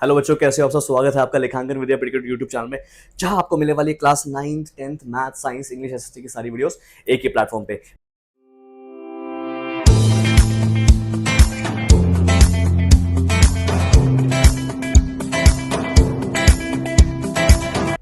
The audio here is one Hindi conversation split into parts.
हेलो बच्चों, कैसे हो आप सब। स्वागत है आपका लेखांकन विद्या पीडिका यूट्यूब चैनल में, जहां आपको मिलने वाली class 9th 10th math science English SST की सारी वीडियोस एक ही प्लेटफॉर्म पे।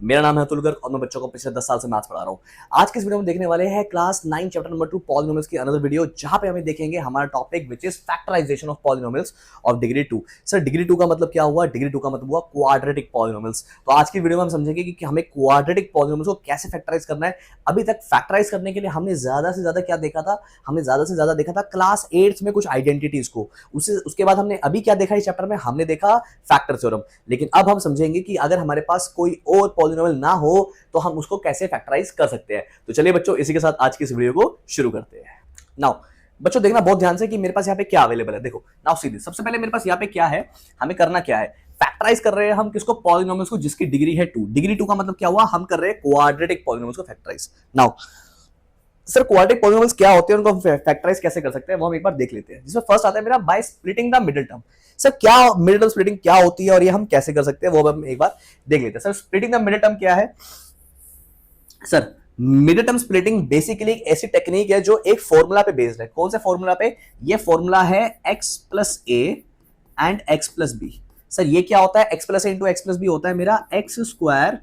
मेरा नाम है अतुल और मैं बच्चों को पिछले 10 साल से मैथ्स पढ़ा रहा हूँ। आज के इस वीडियो में देखने वाले हैं क्लास 9 चैप्टर नंबर 2 पॉलिनोमियल्स की अनदर वीडियो, जहां पे हमें देखेंगे हमारा topic which is factorization of polynomials of degree 2। Sir degree 2 का मतलब क्या हुआ? डिग्री 2 का मतलब हुआ क्वाड्रेटिक पॉलिनोमियल्स। तो आज की वीडियो में हम समझेंगे कि हमें क्वाड्रेटिक पॉलिनोमियल्स को कैसे फैक्टराइज करना है। अभी तक फैक्टराइज करने के लिए हमने ज्यादा से ज्यादा क्या देखा था? हमने ज्यादा से ज्यादा देखा था क्लास 8 में कुछ आइडेंटिटीज को। उसके बाद हमने अभी क्या देखा इस चैप्टर में? हमने देखा फैक्टर थ्योरम। लेकिन अब हम समझेंगे कि अगर हमारे पास कोई और पॉलिनोमियल ना हो तो हम उसको कैसे फैक्टराइज कर सकते हैं। तो चलिए बच्चों, इसी के साथ आज की इस वीडियो को शुरू करते हैं। नाउ बच्चों देखना बहुत ध्यान से कि मेरे पास यहाँ पे क्या अवेलेबल है। देखो नाउ सीधे सबसे पहले मेरे पास यहाँ पे क्या है, हमें करना क्या है? फैक्टराइज कर रहे हैं हम किसको? पॉलिनोमियल्स को जिसकी डिग्री है 2। डिग्री 2 का मतलब क्या हुआ? हम कर रहे हैं क्वाड्रेटिक पॉलिनोमियल्स को factorize. Now sir quadratic polynomials क्या होते हैं, उनको हम फैक्टराइज कैसे कर सकते हैं वो हम एक बार देख लेते हैं। जिसमें फर्स्ट आता है मेरा by splitting the middle term. Sir क्या मिडिल टर्म स्प्लिटिंग क्या होती है और ये हम कैसे कर सकते हैं वो हम एक बार देख लेते हैं। Sir splitting the middle term क्या है? Sir middle term splitting basically एक ऐसी टेक्निक है जो एक फॉर्मूला पे बेस्ड है। कौन से फॉर्मूला पे? ये फॉर्मूला है x plus a and x plus b. Sir ये क्या होता है? x plus a into x plus b होता है मेरा x square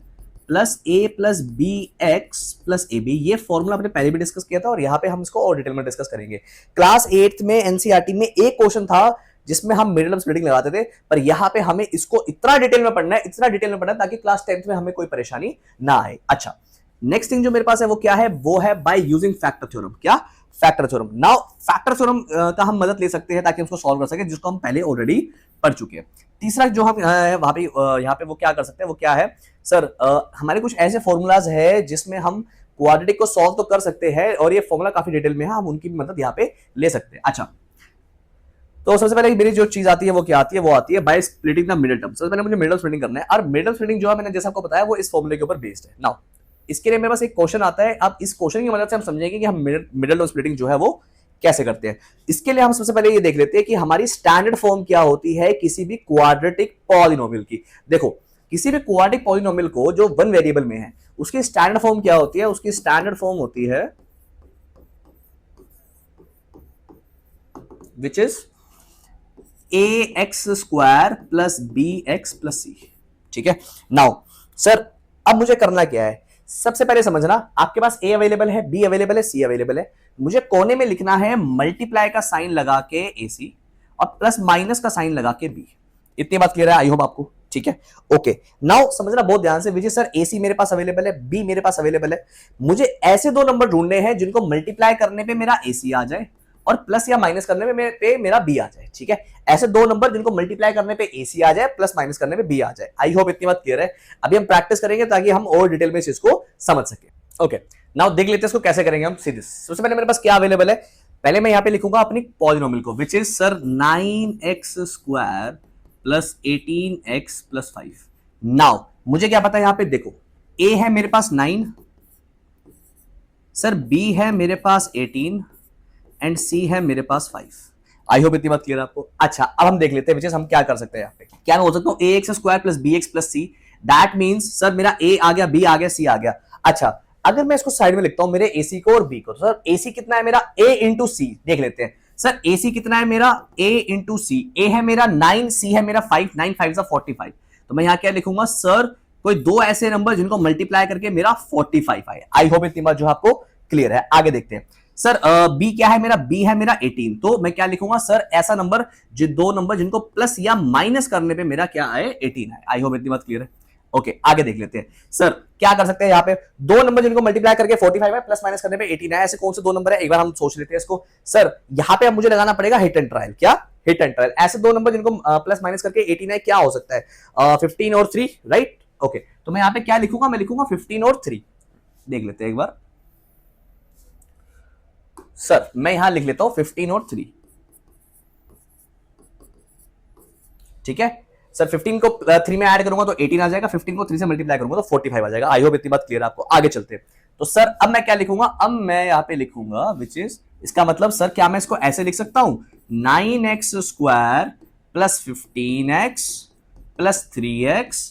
plus a plus b x plus a b. ये फॉर्मूला हमने पहले भी डिस्कस किया था और यहाँ पे हम इसको और डिटेल में डिस्कस करेंगे। क्लास 8 में एनसीईआरटी में एक क्वेश्चन था जिसमें हम मिडिल टर्म स्प्लिटिंग लगाते थे, पर यहाँ पे हमें इसको इतना डिटेल में पढ़ना है, इतना डिटेल में पढ़ना है ताकि क्लास 10th में हमें कोई परेशानी ना आए। अच्छा, नेक्स्ट थिंग जो मेरे पास है वो क्या है? वो है बाय यूजिंग फैक्टर थ्योरम। क्या? Factor theorem. Now factor theorem का हम मदद ले सकते हैं ताकि उसको सॉल्व कर सके, जिसको हम पहले ऑलरेडी पढ़ चुके हैं। तीसरा जो हम वहां पे यहाँ पे वो क्या कर सकते हैं, वो क्या है? सर हमारे कुछ ऐसे फॉर्मूलाज है जिसमें हम क्वाड्रेटिक को सॉल्व तो कर सकते हैं और ये फॉर्मूला काफी डिटेल में है, हम उनकी भी मदद यहाँ पे ले सकते हैं। अच्छा, तो सबसे पहले मेरी जो चीज आती है वो क्या आती है? वो आती है by splitting the middle term. सबसे पहले मुझे मिडिल टर्म स्प्लिटिंग करना है और मिडिल टर्म स्प्लिटिंग जो है मैंने जैसा आपको बताया वो इस फॉर्मूले के ऊपर बेस्ड है। नाउ इसके लिए मेरे पास एक क्वेश्चन आता है। अब इस क्वेश्चन की मदद से हम समझेंगे कि हम मिडिल टर्म स्प्लिटिंग जो है वो कैसे करते हैं। इसके लिए हम सबसे पहले ये देख लेते हैं कि हमारी स्टैंडर्ड फॉर्म क्या होती है किसी भी क्वाड्रेटिक पॉलिनोमियल की। देखो किसी भी क्वाड्रेटिक पॉलिनोमियल को जो वन वेरिएबल में है उसकी स्टैंडर्ड फॉर्म क्या होती है? उसकी स्टैंडर्ड फॉर्म होती है which is a x square plus b x plus c. ठीक है। नाउ सर अब मुझे करना क्या है? सबसे पहले समझना, आपके पास ए अवेलेबल है, बी अवेलेबल है, सी अवेलेबल है। मुझे कोने में लिखना है मल्टीप्लाई का साइन लगा के ए सी और प्लस माइनस का साइन लगा के बी। इतनी बात क्लियर है आई होप आपको? ठीक है, ओके। नाउ समझना बहुत ध्यान से, विजय सर ए सी मेरे पास अवेलेबल है, बी मेरे पास अवेलेबल है। मुझे ऐसे दो नंबर ढूंढने हैं जिनको मल्टीप्लाई करने पे मेरा ए सी आ जाए और प्लस या माइनस करने पे मेरा बी आ जाए। ठीक है, ऐसे दो नंबर जिनको मल्टीप्लाई करने पे एसी आ जाए, प्लस माइनस करने पे बी आ जाए। आई होप इतनी बात क्लियर है। अभी हम प्रैक्टिस करेंगे ताकि हम और डिटेल में इस चीज को समझ सके। ओके, नाउ देख लेते हैं इसको कैसे करेंगे हम सीधे। सबसे पहले मेरे पास क्या अवेलेबल है? पहले मैं यहां पे लिखूंगा अपनी पॉलिनोमियल को which is sir 9x square plus 18x plus 5। Now मुझे क्या पता है? यहां पे देखो a है मेरे पास 9, सर b है मेरे पास 18 एंड सी है मेरे पास 5। आई होप इतनी बात क्लियर है आपको? अच्छा, अब हम देख लेते हैं हम क्या कर सकते हैं। यहाँ पे क्या हो सकता हूँ? A x square plus b x plus c. That means sir मेरा ए आ गया, बी आ गया, सी आ गया। अच्छा, अगर मैं इसको साइड में लिखता हूं मेरे एसी को और बी को, तो सर एसी कितना है मेरा? ए इंटू सी। देख लेते हैं सर एसी कितना है मेरा? ए इंटू सी। ए है मेरा 9, सी है मेरा 5, 9 5 45। तो मैं यहाँ क्या लिखूंगा? सर कोई दो ऐसे नंबर जिनको मल्टीप्लाई करके मेरा 45 आए। आई होप इतनी बात जो आपको क्लियर है। आगे देखते हैं। सर बी क्या है मेरा? बी है मेरा 18। तो मैं क्या लिखूंगा? सर ऐसा नंबर जो दो नंबर जिनको प्लस या माइनस करने पे मेरा क्या आए? 18 आए। आई होप इतनी बात क्लियर है। ओके, आगे देख लेते हैं। सर क्या कर सकते हैं? यहाँ पे दो नंबर जिनको मल्टीप्लाई करके 45 है, प्लस माइनस करने पे 18 है। ऐसे कौन से दो नंबर है? एक बार हम सोच लेते हैं इसको। सर यहाँ पे अब मुझे लगाना पड़ेगा हिट एंड ट्रायल। क्या? Hit and trial. ऐसे दो नंबर जिनको प्लस माइनस करके 18 है, क्या हो सकता है? 15 और 3, राइट? ओके, तो मैं यहाँ पे क्या लिखूंगा? मैं लिखूंगा 15 और 3। देख लेते हैं एक बार। सर मैं यहां लिख लेता हूं 15 और 3। ठीक है सर, 15 को 3 में ऐड करूंगा तो 18 आ जाएगा, 15 को 3 से मल्टीप्लाई करूंगा तो 45 आ जाएगा। आई होप इतनी बात क्लियर है आपको? आगे चलते हैं। तो सर अब मैं क्या लिखूंगा? अब मैं यहां पे लिखूंगा विच इज, इसका मतलब सर क्या मैं इसको ऐसे लिख सकता हूं? 9x square plus 15x plus 3x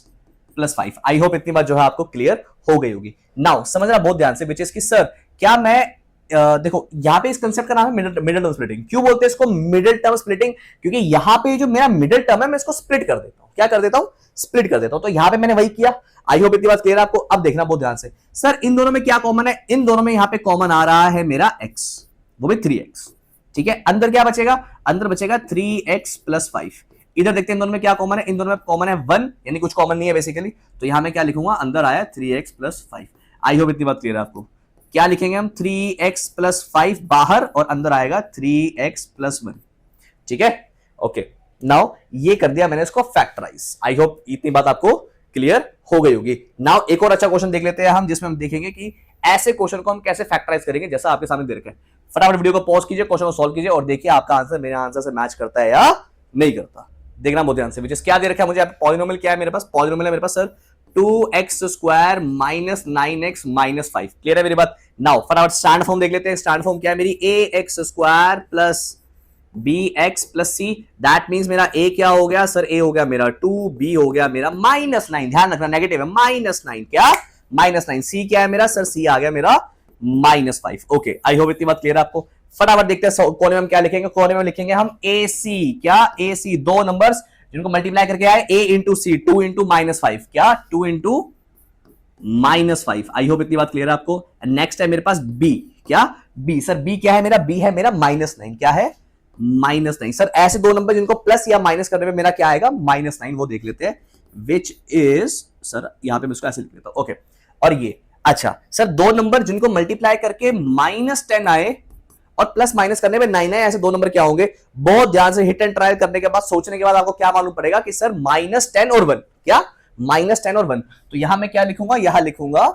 plus 5। आई होप इतनी बात जो है आपको क्लियर हो गई होगी। नाउ समझना बहुत ध्यान से, विच इज कि सर क्या मैं देखो यहां पे इस कंसेप्ट का नाम है मिडिल टर्म स्प्लिटिंग। क्यों बोलते हैं इसको मिडिल टर्म स्प्लिटिंग? क्योंकि यहां पे जो मेरा मिडिल टर्म है मैं इसको स्प्लिट कर देता हूं। क्या कर देता हूं? स्प्लिट कर देता हूं। तो यहां पे मैंने वही किया। आई होप इतनी बात क्लियर है आपको। अब देखना बहुत ध्यान से, सर इन दोनों में क्या कॉमन है? इन दोनों में यहां पे कॉमन आ रहा है मेरा x, वो भी 3x। ठीक है, अंदर क्या बचेगा? अंदर बचेगा 3x प्लस 5। इधर देखते हैं इन दोनों में क्या कॉमन है। इन दोनों में कॉमन है 1, यानी कुछ कॉमन नहीं है बेसिकली। तो यहां मैं क्या लिखूंगा? अंदर आया 3x प्लस 5। आई होप इतनी बात क्लियर है आपको। क्या लिखेंगे हम? 3x प्लस 5 बाहर और अंदर आएगा 3x प्लस 1। ठीक है, ओके। नाउ ये कर दिया मैंने इसको फैक्टराइज। आई होप इतनी बात आपको क्लियर हो गई होगी। नाउ एक और अच्छा क्वेश्चन देख लेते हैं हम, जिसमें हम देखेंगे कि ऐसे क्वेश्चन को हम कैसे फैक्टराइज करेंगे, जैसा आपके सामने दे रखा है। फटाफट वीडियो को पॉज कीजिए, क्वेश्चन को सॉल्व कीजिए और देखिए आपका आंसर मेरे आंसर से मैच करता है या नहीं करता। देखना बहुत ध्यान से। विच इज क्या दे रखा है मुझे? पॉलिनोमियल क्या है मेरे पास? पॉलिनोमियल है मेरे पास sir 2x square minus 9x minus 5। Clear है मेरी बात? नाउ फटाफट स्टैंड फॉर्म देख लेते हैं। स्टैंड फॉर्म क्या है मेरी? ax square plus bx plus c। That means मेरा a क्या हो गया सर? a हो गया मेरा 2, b हो गया मेरा माइनस 9। ध्यान रखना नेगेटिव है, माइनस 9। क्या? माइनस 9। c क्या है मेरा सर? c आ गया मेरा माइनस 5। ओके, आई होप इतनी बात क्लियर है आपको। फटाफट देखते हैं कोने में हम क्या लिखेंगे। कोने में लिखेंगे हम AC। क्या? AC दो नंबर्स जिनको मल्टीप्लाई करके आए a into c, 2 into minus 5। क्या? 2 इंटू माइनस 5। आई होप इतनी बात क्लियर है आपको। नेक्स्ट है मेरे पास b। क्या? b सर b क्या है मेरा? b है मेरा माइनस 9। क्या है? माइनस 9। सर ऐसे दो नंबर जिनको प्लस या माइनस करने में मेरा क्या आएगा? माइनस 9। वो देख लेते हैं, विच इज सर यहां पे मैं इसको ऐसे लिख लेता हूं। ओके, और ये अच्छा सर दो नंबर जिनको मल्टीप्लाई करके माइनस 10 आए और प्लस माइनस करने में 9 आए, ऐसे दो नंबर क्या होंगे? बहुत ध्यान से हिट एंड ट्रायल करने के बाद, सोचने के बाद आपको क्या मालूम पड़ेगा कि सर माइनस 10 और 1। क्या? माइनस 10 और 1। तो यहां मैं क्या लिखूंगा? यहां लिखूंगा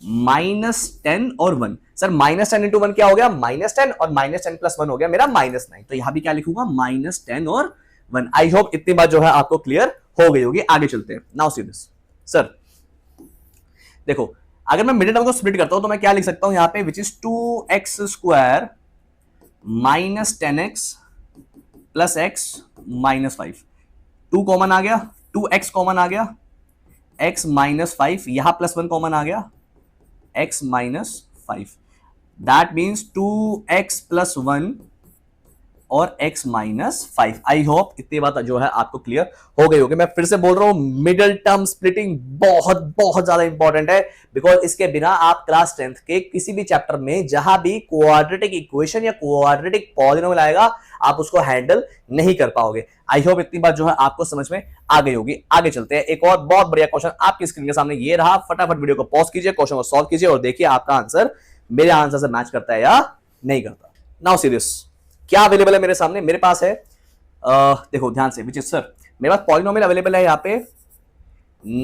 माइनस 10 और 1। सर माइनस 10 इंटू 1 क्या हो गया? माइनस 10 और माइनस 10 प्लस 1 हो गया मेरा माइनस 9। तो यहां भी क्या लिखूंगा? माइनस 10 और 1। आई होप इतनी बात जो है आपको क्लियर हो गई होगी। आगे चलते हैं। नाउ सी दिस सर, देखो अगर मैं मिडिल टर्म को स्प्लिट करता हूं तो मैं क्या लिख सकता हूं यहां पे? Which is 2x square minus 10x plus x minus 5। 2 common आ गया, 2x कॉमन आ गया, x माइनस 5। यहां प्लस 1 कॉमन आ गया, x minus 5। That means 2x plus 1 और x माइनस 5। आई होप इतनी बात जो है आपको क्लियर हो गई होगी। मैं फिर से बोल रहा हूं, मिडिल टर्म स्प्लिटिंग बहुत बहुत ज्यादा इंपॉर्टेंट है, बिकॉज इसके बिना आप क्लास 10th के किसी भी चैप्टर में जहां भी क्वाड्रेटिक इक्वेशन या क्वाड्रेटिक पॉलिनोमियल आएगा आप उसको हैंडल नहीं कर पाओगे। आई होप इतनी बात जो है आपको समझ में आ गई होगी। आगे चलते हैं। एक और बहुत बढ़िया क्वेश्चन आपकी स्क्रीन के सामने ये रहा। फटाफट वीडियो को पॉज कीजिए, क्वेश्चन को सॉल्व कीजिए और देखिए आपका आंसर मेरे आंसर से मैच करता है या नहीं करता। नाउ सी दिस, क्या अवेलेबल है मेरे सामने? मेरे पास है देखो ध्यान से, विच इज सर मेरे पास पॉलिनोमियल अवेलेबल है यहाँ पे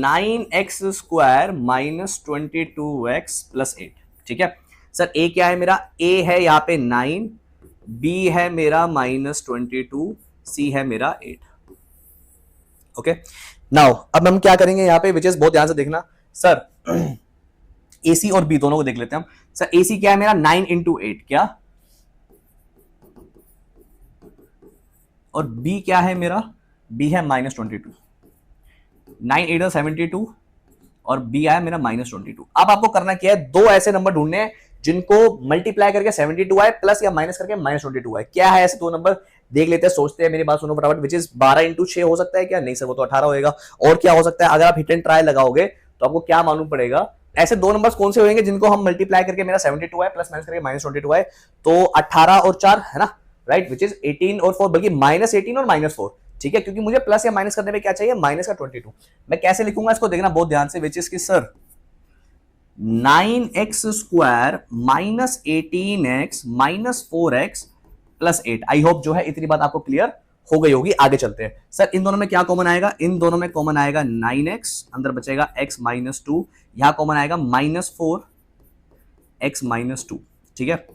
9x square minus 22x plus 8। ठीक है सर, a क्या है मेरा? a है यहाँ पे 9, b है मेरा माइनस 22, c है मेरा 8। ओके, नाउ अब हम क्या करेंगे यहाँ पे? विच इज बहुत ध्यान से देखना सर, ac और b दोनों को देख लेते हैं हम। सर ac क्या है मेरा? 9 इंटू 8। क्या? और b क्या है मेरा? b है माइनस 22। 9 8 72 और b आया मेरा माइनस 22। अब आपको करना क्या है? दो ऐसे नंबर ढूंढने हैं जिनको मल्टीप्लाई करके 72 आए प्लस या माइनस करके माइनस 22 आए। क्या है ऐसे दो नंबर? देख लेते हैं, सोचते हैं। मेरी बात सुनो फटाफट। विच इज 12 इंटू 6 हो सकता है क्या? नहीं सर, वो तो 18 होएगा। और क्या हो सकता है? अगर आप हिट एंड ट्राई लगाओगे तो आपको क्या मालूम पड़ेगा? ऐसे दो नंबर्स कौन से होंगे जिनको हम मल्टीप्लाई करके मेरा 72 आए प्लस माइनस करके माइनस 22 आए? तो 18 और 4 है ना, राइट? विच इज 18 और 4, बल्कि माइनस 18 और माइनस 4। ठीक है, क्योंकि मुझे प्लस या माइनस करने में क्या चाहिए? माइनस का 22। मैं कैसे लिखूंगा इसको? देखना बहुत ध्यान से। विच इज की sir 9x square minus 18x minus 4x plus 8। I hope जो है इतनी बात आपको क्लियर हो गई होगी। आगे चलते हैं। सर इन दोनों में क्या कॉमन आएगा? इन दोनों में कॉमन आएगा 9x, अंदर बचेगा x माइनस 2। यहां कॉमन आएगा माइनस 4x माइनस 2। ठीक है,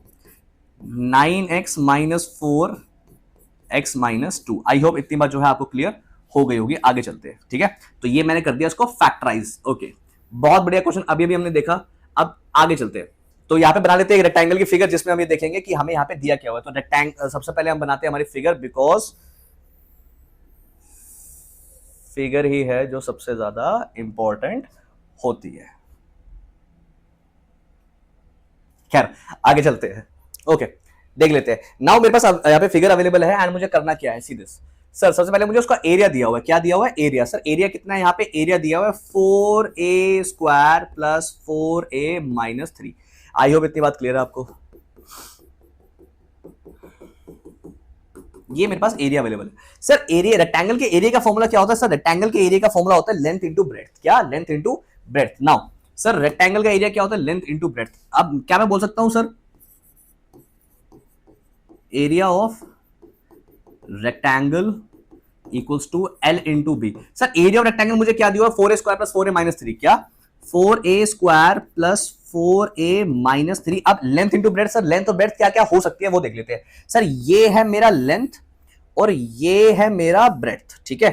9x माइनस 4x माइनस 2। आई होप इतनी बात जो है आपको क्लियर हो गई होगी। आगे चलते हैं। ठीक है, तो ये मैंने कर दिया इसको फैक्टराइज। ओके, बहुत बढ़िया क्वेश्चन अभी अभी हमने देखा। अब आगे चलते हैं। तो यहाँ पे बना लेते हैं एक रेक्टेंगल की फिगर, जिसमें हम ये देखेंगे कि हमें यहाँ पे दिया क्या हुआ है। तो रेक्टेंगल सबसे पहले हम बनाते हैं हमारी फिगर, बिकॉज फिगर ही है जो सबसे ज्यादा इंपॉर्टेंट होती है। खैर आगे चलते हैं। ओके देख लेते हैं। नाउ मेरे पास यहाँ पे फिगर अवेलेबल है एंड मुझे करना क्या है सीधे। सर सबसे पहले मुझे उसका एरिया दिया हुआ है। क्या दिया हुआ है? एरिया। सर एरिया कितना है? यहाँ पे एरिया दिया हुआ है 4a square plus 4a minus 3। I hope इतनी बात क्लियर है आपको। ये मेरे पास एरिया अवेलेबल है। सर एरिया, रेक्टेंगल के एरिया का फॉर्मूला क्या होता है? सर रेक्टेंगल के एरिया का फॉर्मूला होता है लेंथ इंटू ब्रेड्थ। क्या? Length into breadth. Now sir rectangle का एरिया क्या होता है? Length into breadth. अब क्या मैं बोल सकता हूं sir? Area of rectangle equals to L into b. Sir area of rectangle मुझे क्या दिया? 4a square plus 4a minus 3। क्या? 4a square plus 4a minus 3। अब length into breadth. Sir length और ब्रेड्थ क्या क्या हो सकती है वो देख लेते हैं। सर ये है मेरा लेंथ और ये है मेरा ब्रेड्थ, ठीक है।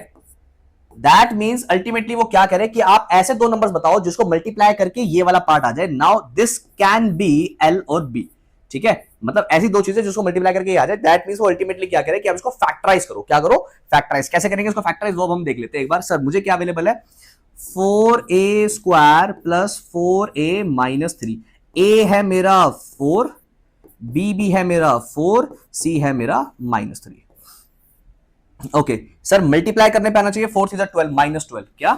दैट मीन्स अल्टीमेटली वो क्या करे कि आप ऐसे दो नंबर्स बताओ जिसको मल्टीप्लाई करके ये वाला पार्ट आ जाए। Now this can be L और बी, ठीक है। मतलब ऐसी दो चीजें जिसको मल्टीप्लाई करके आ जाए। दैट मींस वो अल्टीमेटली क्या करे कि आप इसको फैक्टराइज करो। क्या करो? फैक्टराइज। कैसे करेंगे इसको फैक्टराइज वो हम देख लेते हैं एक बार। सर मुझे क्या अवेलेबल है? 4a square plus 4a minus 3। a है मेरा 4, b भी है मेरा 4, c है मेरा माइनस 3। ओके सर मल्टीप्लाई करने पे आना चाहिए 4 सीधा 12 माइनस 12। क्या?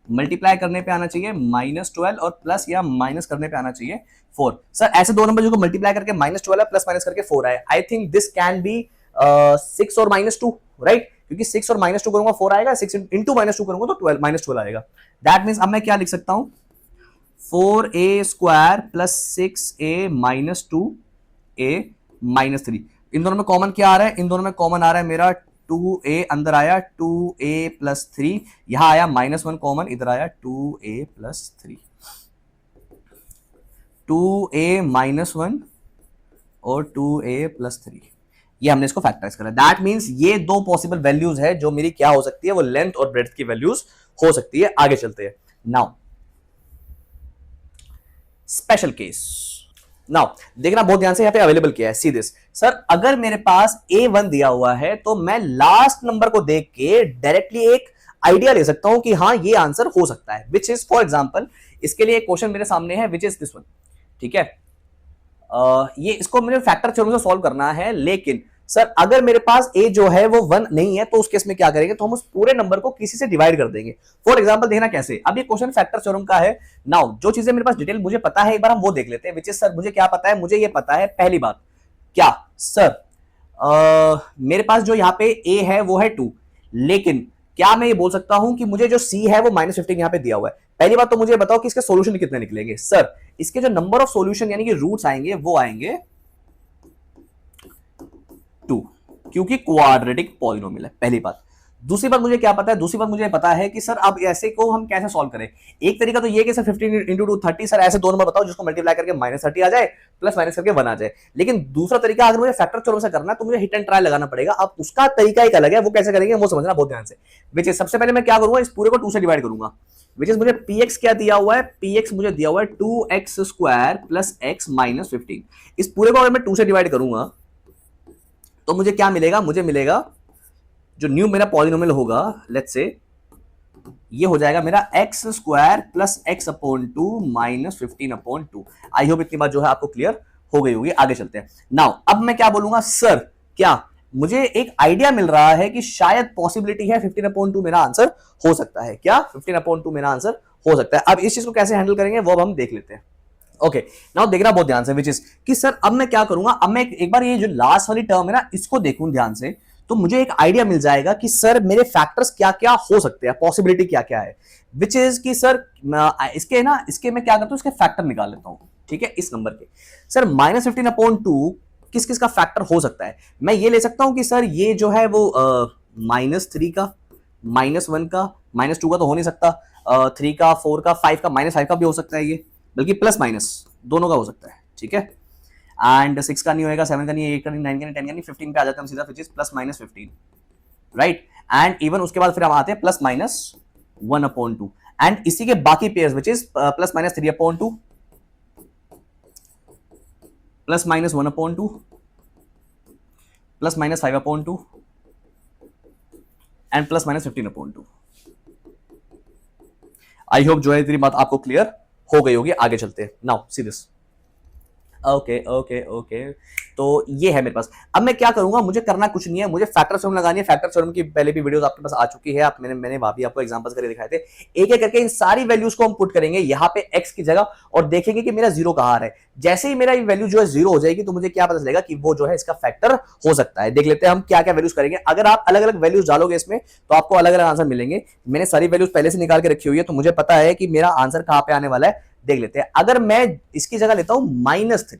मल्टीप्लाई करने पे आना चाहिए माइनस 12 और प्लस या माइनस करने पे आना चाहिए 4। सर ऐसे दो नंबर जो मल्टीप्लाई करके माइनस 12 प्लस माइनस करके 4 आए। I think this can be 6 और माइनस 2, राइट? क्योंकि 6 और माइनस 2 करूंगा 4 आएगा, 6 इंटू माइनस 2 करूंगा तो 12 माइनस 12 आएगा। दैट मीन्स अब मैं क्या लिख सकता हूं? 4a square plus 6a minus 2a minus 3। इन दोनों में कॉमन क्या आ रहा है? इन दोनों में कॉमन आ रहा है मेरा 2a, अंदर आया 2a प्लस 3, यहां आया माइनस 1 कॉमन, इधर आया 2a प्लस 3। 2a माइनस 1 और 2a प्लस 3, ये हमने इसको फैक्टराइज करा। दैट मींस ये दो पॉसिबल वैल्यूज है जो मेरी क्या हो सकती है? वो लेंथ और ब्रेड्थ की वैल्यूज हो सकती है। आगे चलते हैं। Now special case. नाउ देखना बहुत ध्यान से, यहां पे अवेलेबल किया है। See this. सर अगर मेरे पास A1 दिया हुआ है तो मैं लास्ट नंबर को देख के डायरेक्टली एक आइडिया ले सकता हूं कि हाँ ये आंसर हो सकता है। विच इज फॉर एग्जांपल, इसके लिए एक क्वेश्चन मेरे सामने है विच इज दिस वन, ठीक है। ये इसको मुझे फैक्टर थ्योरम से सॉल्व करना है, लेकिन सर अगर मेरे पास a जो है वो 1 नहीं है तो उस केस में क्या करेंगे? तो हम उस पूरे नंबर को किसी से डिवाइड कर देंगे। फॉर एग्जांपल देखना कैसे। अब ये क्वेश्चन फैक्टर थ्योरम का है। नाउ जो चीजें मेरे पास डिटेल मुझे पता है एक बार हम वो देख लेते हैं। विच इज सर मुझे क्या पता है? मुझे ये पता है पहली बात क्या सर, मेरे पास जो यहाँ पे a है वो है 2, लेकिन क्या मैं ये बोल सकता हूं कि मुझे जो c है वो -15 यहां पे दिया हुआ है। पहली बात तो मुझे बताओ कि इसके सॉल्यूशन कितने निकलेंगे। सर इसके जो नंबर ऑफ सॉल्यूशन यानी कि रूट्स आएंगे वो आएंगे 2, क्योंकि क्वाड्रेटिक पॉलिनोमियल है, पहली बात। दूसरी बात मुझे क्या पता है? दूसरी बात मुझे पता है कि सर अब ऐसे को हम कैसे सॉल्व करें। एक तरीका तो ये कि सर 15 इंटू 2 30। सर ऐसे दो नंबर बताओ जिसको मल्टीप्लाई करके -30 आ जाए प्लस माइनस करके 1 आ जाए। लेकिन दूसरा तरीका अगर मुझे फैक्टर थ्योरम से करना है तो मुझे हिट एंड ट्राई लगाना पड़ेगा। अब उसका तरीका एक अलग है, वो कैसे करेंगे वो समझना बहुत ध्यान से। विच इज सबसे पहले मैं क्या करूंगा? इस पूरे को 2 से डिवाइड करूंगा। विच इज मुझे px क्या दिया हुआ है? px मुझे दिया हुआ है 2x square plus x minus 15। इस पूरे को अगर मैं 2 से डिवाइड करूंगा तो मुझे क्या मिलेगा? मुझे मिलेगा जो न्यू मेरा पॉलिनोमियल होगा, लेट्स से ये हो जाएगा मेरा x square plus x upon 2 minus 15 upon 2। आई होप इतनी बात जो है आपको क्लियर हो गई होगी। आगे चलते हैं। नाउ अब मैं क्या बोलूंगा? सर क्या मुझे एक आइडिया मिल रहा है कि शायद पॉसिबिलिटी है 15 अपॉन 2 मेरा आंसर हो सकता है। क्या 15 अपॉन 2 मेरा आंसर हो सकता है? अब इस चीज को कैसे हैंडल करेंगे वो अब हम देख लेते हैं। ओके नाउ देखना बहुत ध्यान से। विच इज कि सर अब मैं क्या करूंगा? अब मैं एक बार ये जो लास्ट वाली टर्म है ना इसको देखूं ध्यान से, तो मुझे एक आइडिया मिल जाएगा कि सर मेरे फैक्टर्स क्या क्या हो सकते हैं, पॉसिबिलिटी क्या क्या है। विच इज कि सर इसके मैं क्या करता हूं? इसके फैक्टर निकाल लेता हूं, ठीक है, इस नंबर के। सर -15 अपॉन 2 किस किस का फैक्टर हो सकता है? मैं ये ले सकता हूं कि सर ये जो है वो -3 का, -1 का, -2 का तो हो नहीं सकता, 3 का, 4 का, 5 का, -5 का भी हो सकता है ये, बल्कि प्लस माइनस दोनों का हो सकता है, ठीक है। एंड 6 का नहीं होएगा, 7 का नहीं, 8 का नहीं, 9 का नहीं, 10 का नहीं, 15 पे आ जाते हैं हम सीधा, which is plus minus 15, right. And even उसके बाद फिर हम आते हैं प्लस माइनस 1 अपॉन 2 एंड इसी के बाकी pairs which is plus minus 3 upon 2, plus minus 1 upon 2, plus minus 5 upon 2 and plus minus 15 upon 2। I hope जो है इतनी बात आपको क्लियर हो गई होगी। आगे चलते हैं, now see this. Okay okay okay, तो ये है मेरे पास। अब मैं क्या करूंगा, मुझे करना कुछ नहीं है, मुझे फैक्टर थ्योरम लगानी है। फैक्टर थ्योरम की पहले भी वीडियोस आपके पास आ चुकी है, आप मैंने वहां भी आपको एग्जांपल्स करके दिखाए थे। एक एक करके इन सारी वैल्यूज को हम पुट करेंगे यहाँ पे x की जगह, और देखेंगे कि मेरा जीरो कहाँ आ रहा है। जैसे ही मेरा वैल्यू जो है जीरो हो जाएगी, तो मुझे क्या पता चलेगा कि वो जो है इसका फैक्टर हो सकता है। देख लेते हैं हम क्या क्या वैल्यूज करेंगे। अगर आप अलग अलग वैल्यूज डालोगे इसमें, तो आपको अलग अलग आंसर मिलेंगे। मैंने सारी वैल्यूज पहले से निकाल के रखी हुई है, तो मुझे पता है कि मेरा आंसर कहां पे आने वाला है। देख लेते हैं। अगर मैं इसकी जगह लेता हूं -3,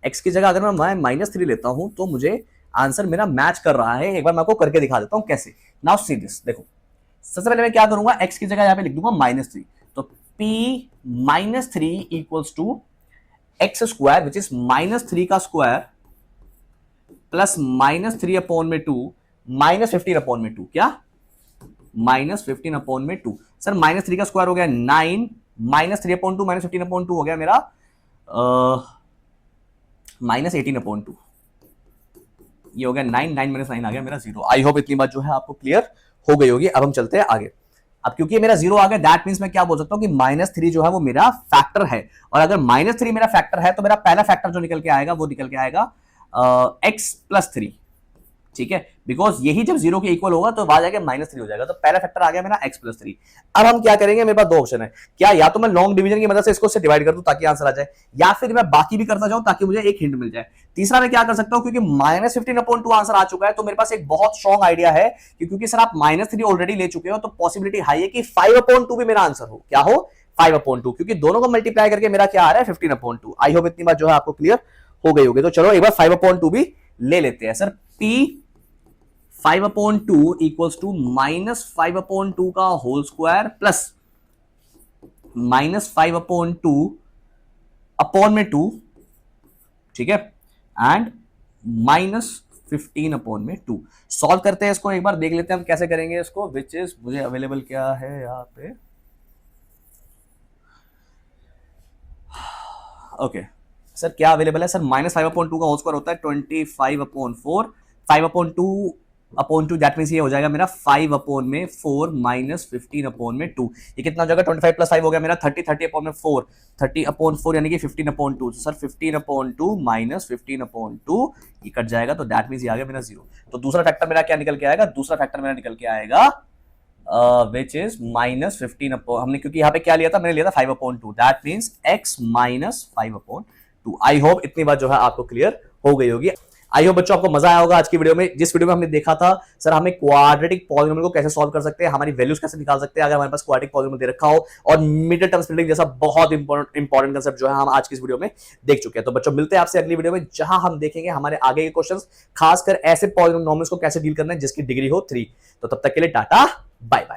x की जगह अगर मैं -3 लेता हूं, तो मुझे आंसर मेरा मैच कर रहा है। एक बार मैं आपको करके दिखा देता हूं कैसे। नाउ सी दिस, देखो सबसे पहले मैं क्या करूंगा, x की जगह यहां पे लिख दूंगा -3, तो p -3 equals to x square which is -3 का स्क्वायर प्लस -3/2 -15/2। क्या? -15/2। सर -3 का स्क्वायर हो गया 9, -3/2 -15/2 हो गया मेरा -18/2। ये हो गया 9, 9 - 9 आ गया मेरा 0। आई होप इतनी बात जो है आपको क्लियर हो गई होगी। अब हम चलते हैं आगे। अब क्योंकि मेरा 0 आ गया, दैट मींस मैं क्या बोल सकता हूं कि -3 जो है वो मेरा फैक्टर है। और अगर -3 मेरा फैक्टर है, तो मेरा पहला फैक्टर जो निकल के आएगा वो निकल के आएगा x + 3। ठीक है, बिकॉज यही जब 0 के इक्वल होगा तो आ जाएगा -3 हो जाएगा। तो पहला फैक्टर आ गया मेरा x + 3। अब हम क्या करेंगे, मेरे पास दो ऑप्शन है। क्या या तो मैं लॉन्ग डिवीजन की मदद से इसको डिवाइड कर दूं ताकि आंसर आ जाए, या फिर मैं बाकी भी करता जाऊं ताकि मुझे एक हिंट मिल जाए। तीसरा मैं क्या कर सकता हूं, क्योंकि -15/2 आंसर आ चुका है, तो मेरे पास एक बहुत स्ट्रॉन्ग आइडिया है कि क्योंकि सर आप -3 ऑलरेडी ले चुके हो, तो पॉसिबिलिटी हाई है कि 5/2 भी मेरा आंसर हो। क्या हो? 5/2, क्योंकि दोनों को मल्टीप्लाई करके मेरा क्या आ रहा है 15/2। आई होप इतनी बात जो है आपको क्लियर हो गई होगी। तो चलो एक बार 5/2 भी ले लेते हैं। सर p 5/2 इक्वल्स टू -5/2 का होल स्क्वायर प्लस -5/2 ठीक है, एंड -15/2। सॉल्व करते हैं इसको, एक बार देख लेते हैं हम कैसे करेंगे इसको। विच इज मुझे अवेलेबल क्या है यहां पे। ओके सर, क्या अवेलेबल है सर? -5/2 का होल स्क्वायर होता है 25/4, 5/2 दैट मींस ये हो जाएगा मेरा 5/4 -15/2। ये कितना हो जाएगा? 25 + 5 हो गया मेरा 30, 30/4, 30/4 यानी कि 15/2। सर 15/2 -15/2 ये कट जाएगा, तो दैट मींस ये आ गया मेरा 0। तो दूसरा फैक्टर मेरा क्या निकल के आएगा? दूसरा फैक्टर मेरा निकल के आएगा विच इज -15। हमने क्योंकि यहाँ पे क्या लिया था, मैंने लिया था 5/2, that means x - 5/2। I hope इतनी बात जो है आपको क्लियर हो गई होगी। आई होप बच्चों आपको मजा आया होगा आज की वीडियो में। जिस वीडियो में हमने देखा था सर हमें क्वाड्रेटिक पॉलिनोमियल को कैसे सॉल्व कर सकते हैं, हमारी वैल्यूज कैसे निकाल सकते हैं अगर हमारे पास क्वाड्रेटिक पॉलिनोमियल दे रखा हो, और मीटर टर्म स्प्लिटिंग जैसा बहुत इंपॉर्टेंट कंसेप्ट जो है हम आज की इस वीडियो में देख चुके हैं। तो बच्चों मिलते हैं आपसे अगली वीडियो में, जहां हम देखेंगे हमारे आगे के क्वेश्चंस, खासकर ऐसे पॉलिनोमियल्स को कैसे डील करना है जिसकी डिग्री हो 3। तो तब तक के लिए टाटा बाय बाय।